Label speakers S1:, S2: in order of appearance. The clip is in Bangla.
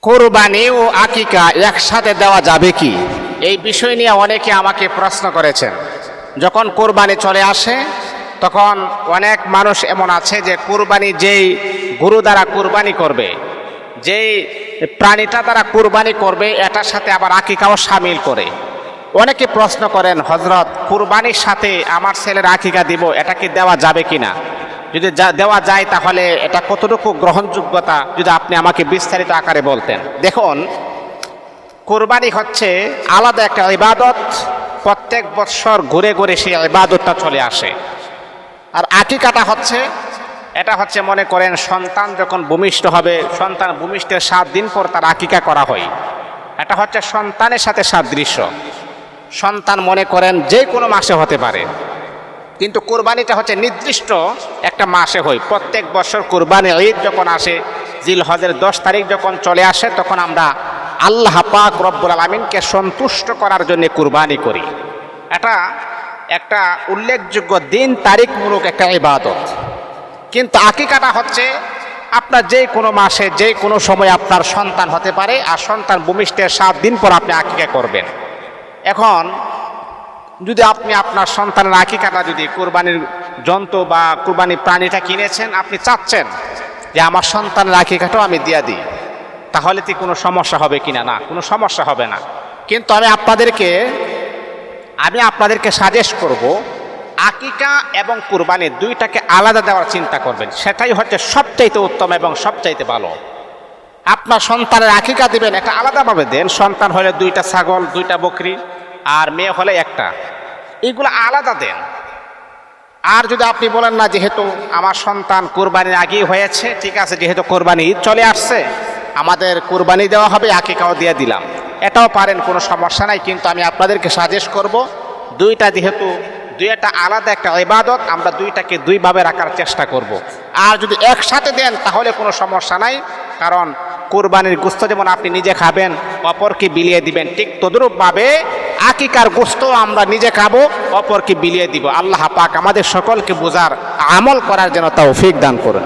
S1: কোরবানি ও আকিকা একসাথে দেওয়া যাবে কি, এই বিষয় নিয়ে অনেকে আমাকে প্রশ্ন করেছেন। যখন কোরবানি চলে আসে তখন অনেক মানুষ এমন আছে যে কোরবানি যেই গরু দ্বারা কোরবানি করবে, যেই প্রাণীটা দ্বারা কোরবানি করবে, এটার সাথে আবার আকিকাও শামিল করে। অনেকে প্রশ্ন করেন, হযরত কোরবানির সাথে আমার ছেলের আকিকা দিব, এটা কি দেওয়া যাবে কিনা? যদি দেওয়া যায় তাহলে এটা কতটুকু গ্রহণযোগ্যতা যদি আপনি আমাকে বিস্তারিত আকারে বলতেন। দেখুন, কোরবানি হচ্ছে আলাদা একটা ইবাদত, প্রত্যেক বৎসর ঘুরে ঘুরে সেই ইবাদতটা চলে আসে। আর আকিকাটা হচ্ছে, এটা হচ্ছে মনে করেন সন্তান যখন ভূমিষ্ঠ হবে, সন্তান ভূমিষ্ঠের 7 দিন পর তার আকিকা করা হয়। এটা হচ্ছে সন্তানের সাথে সাদৃশ্য। সন্তান মনে করেন যে কোনো মাসে হতে পারে, কিন্তু কোরবানিটা হচ্ছে নির্দিষ্ট একটা মাসে হয়। প্রত্যেক বছর কোরবানি ঈদ যখন আসে, জিলহজের 10 তারিখ যখন চলে আসে, তখন আমরা আল্লাহ পাক রব্বুল আলামিনকে সন্তুষ্ট করার জন্য কোরবানি করি। এটা একটা উল্লেখযোগ্য দিন তারিখমূলক একটা ইবাদত। কিন্তু আকিকাটা হচ্ছে আপনার যে কোনো মাসে যে কোনো সময় আপনার সন্তান হতে পারে, আর সন্তান ভূমিষ্ঠের 7 দিন পর আপনি আকিকা করবেন। এখন যদি আপনি আপনার সন্তানের আকিকাটা, যদি কোরবানির জন্তু বা কোরবানির প্রাণীটা কিনেছেন, আপনি চাচ্ছেন যে আমার সন্তানের আকিকাটাও আমি দিয়ে দিই, তাহলে কি কোনো সমস্যা হবে কিনা? না, কোনো সমস্যা হবে না। কিন্তু আমি আপনাদেরকে সাজেস্ট করব, আকিকা এবং কোরবানি দুইটাকে আলাদা দেওয়ার চিন্তা করবেন। সেটাই হচ্ছে সবচাইতে উত্তম এবং সবচাইতে ভালো। আপনার সন্তানের আকিকা দিবেন, এটা আলাদাভাবে দেন। সন্তান হলে 2টা ছাগল, 2টা বকরি, আর মেয়ে হলে 1টা, এইগুলো আলাদা দেন। আর যদি আপনি বলেন না, যেহেতু আমার সন্তান কোরবানির আগেই হয়েছে, ঠিক আছে, যেহেতু কোরবানি ঈদ চলে আসছে, আমাদের কোরবানি দেওয়া হবে, আকিকাও দিয়ে দিলাম, এটাও পারেন, কোনো সমস্যা নাই। কিন্তু আমি আপনাদেরকে সাজেস্ট করব, যেহেতু দুইটা আলাদা একটা ইবাদত, আমরা দুইটাকে দুইভাবে রাখার চেষ্টা করব। আর যদি একসাথে দেন তাহলে কোনো সমস্যা নাই, কারণ কোরবানির গোশত যেমন আপনি নিজে খাবেন, অপরকে বিলিয়ে দিবেন, ঠিক তদ্রূপভাবে আকিকার গোশত আমরা নিজে খাবো, অপরকে বিলিয়ে দিব। আল্লাহ পাক আমাদের সকলকে বোঝার, আমল করার যেন তৌফিক দান করুন।